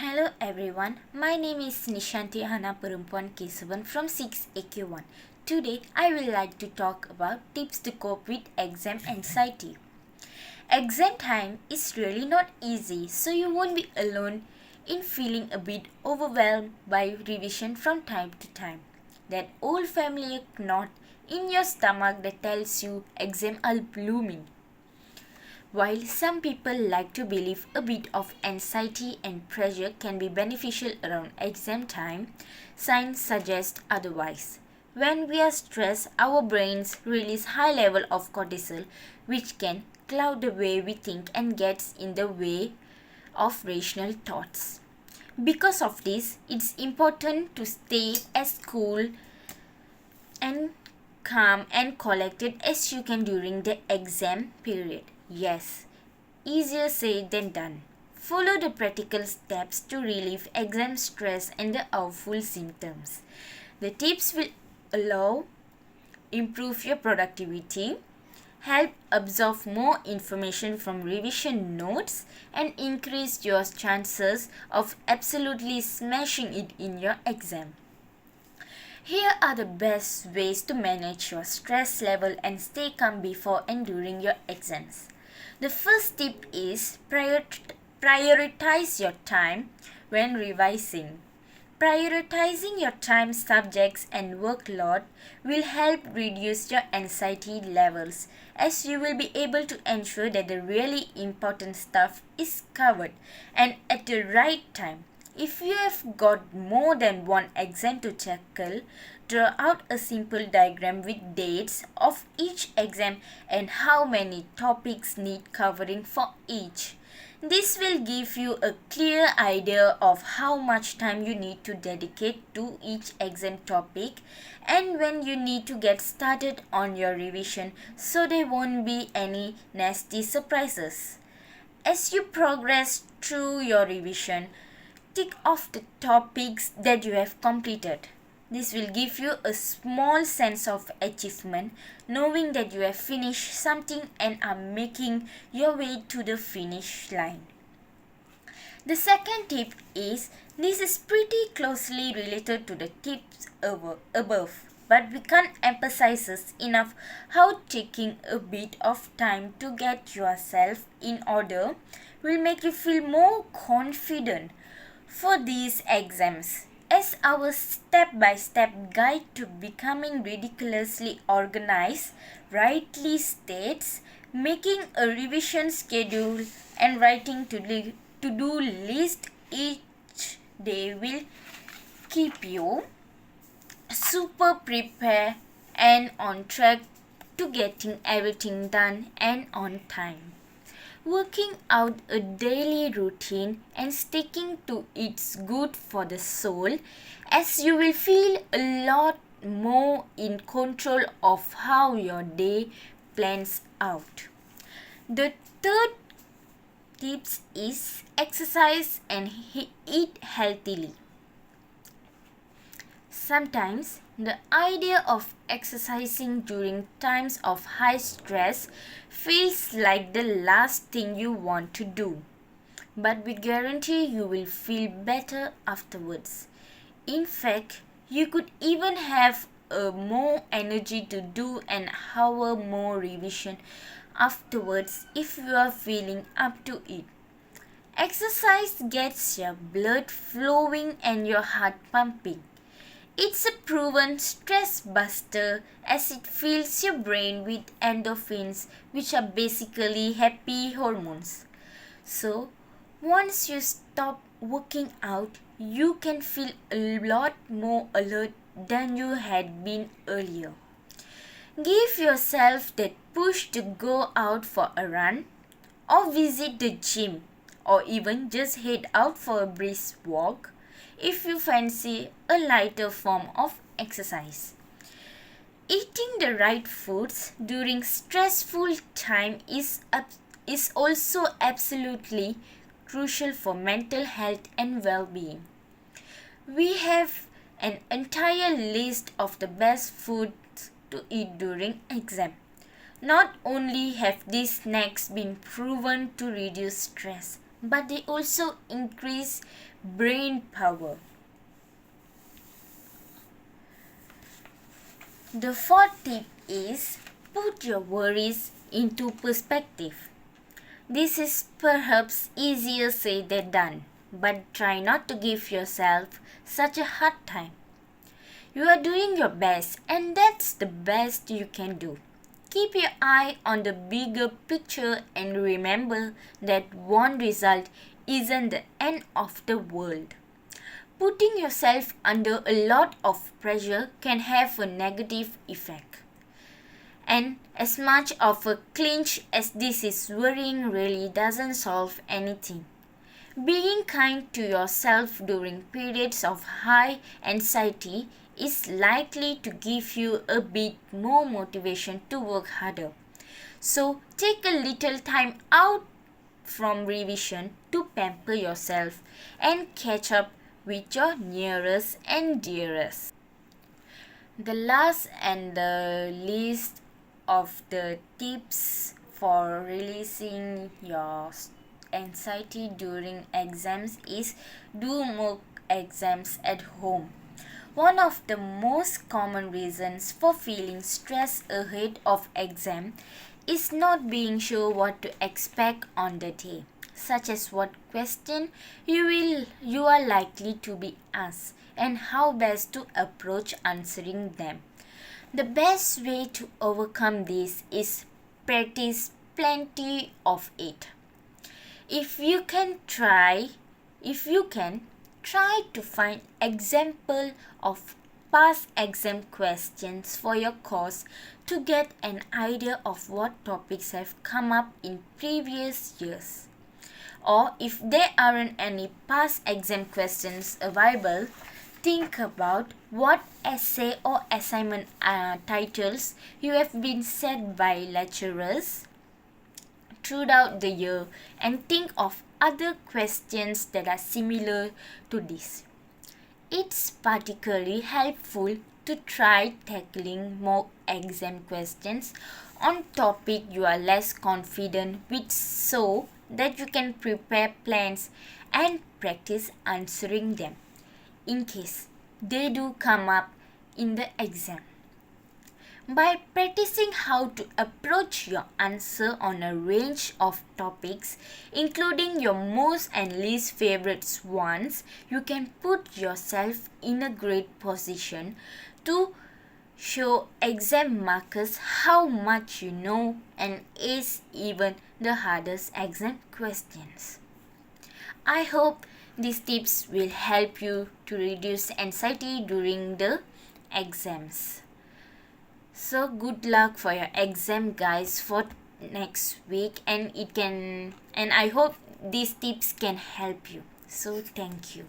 Hello everyone, my name is Nishanthi Kesavan from 6AQ1. Today I will like to talk about tips to cope with exam anxiety. Exam time is really not easy, so you won't be alone in feeling a bit overwhelmed by revision from time to time. That old familiar knot in your stomach that tells you exam are blooming. While some people like to believe a bit of anxiety and pressure can be beneficial around exam time, science suggests otherwise. When we are stressed, our brains release high level of cortisol, which can cloud the way we think and gets in the way of rational thoughts. Because of this, it's important to stay as cool and calm and collected as you can during the exam period. Yes, easier said than done. Follow the practical steps to relieve exam stress and the awful symptoms. The tips will allow improve your productivity, help absorb more information from revision notes, and increase your chances of absolutely smashing it in your exam. Here are the best ways to manage your stress level and stay calm before and during your exams. The first tip is prioritize your time when revising. Prioritizing your time, subjects, and workload will help reduce your anxiety levels, as you will be able to ensure that the really important stuff is covered and at the right time. If you have got more than one exam to tackle, draw out a simple diagram with dates of each exam and how many topics need covering for each. This will give you a clear idea of how much time you need to dedicate to each exam topic and when you need to get started on your revision so there won't be any nasty surprises. As you progress through your revision, tick off the topics that you have completed. This will give you a small sense of achievement, knowing that you have finished something and are making your way to the finish line. The second tip is this is pretty closely related to the tips above, but we can't emphasize enough how taking a bit of time to get yourself in order will make you feel more confident for these exams. As our step-by-step guide to becoming ridiculously organized rightly states, making a revision schedule and writing to-do list each day will keep you super prepared and on track to getting everything done and on time. Working out a daily routine and sticking to it's good for the soul, as you will feel a lot more in control of how your day plans out. The third tips is exercise and eat healthily. Sometimes the idea of exercising during times of high stress feels like the last thing you want to do, but we guarantee you will feel better afterwards. In fact, you could even have more energy to do an hour more revision afterwards if you are feeling up to it. Exercise gets your blood flowing and your heart pumping. It's a proven stress buster as it fills your brain with endorphins, which are basically happy hormones. So, once you stop working out, you can feel a lot more alert than you had been earlier. Give yourself that push to go out for a run or visit the gym or even just head out for a brisk walk if you fancy a lighter form of exercise. Eating the right foods during stressful time is also absolutely crucial for mental health and well-being. We have an entire list of the best foods to eat during exam. Not only have these snacks been proven to reduce stress, but they also increase brain power. The fourth tip is put your worries into perspective. This is perhaps easier said than done, but try not to give yourself such a hard time. You are doing your best, and that's the best you can do. Keep your eye on the bigger picture and remember that one result isn't the end of the world. Putting yourself under a lot of pressure can have a negative effect. And as much of a clinch as this is, worrying really doesn't solve anything. Being kind to yourself during periods of high anxiety is likely to give you a bit more motivation to work harder. So take a little time out from revision to pamper yourself and catch up with your nearest and dearest. The last and the least of the tips for releasing your anxiety during exams is do mock exams at home. One of the most common reasons for feeling stressed ahead of exam is not being sure what to expect on the day, such as what question you are likely to be asked and how best to approach answering them. The best way to overcome this is practice plenty of it. If you can try to find example of past exam questions for your course to get an idea of what topics have come up in previous years. Or if there aren't any past exam questions available, think about what essay or assignment titles you have been set by lecturers throughout the year and think of other questions that are similar to this. It's particularly helpful to try tackling mock exam questions on topic you are less confident with so that you can prepare plans and practice answering them in case they do come up in the exam. By practicing how to approach your answer on a range of topics, including your most and least favorite ones, you can put yourself in a great position to show exam markers how much you know and ace even the hardest exam questions. I hope these tips will help you to reduce anxiety during the exams. So good luck for your exam guys for next week and I hope these tips can help you. So thank you.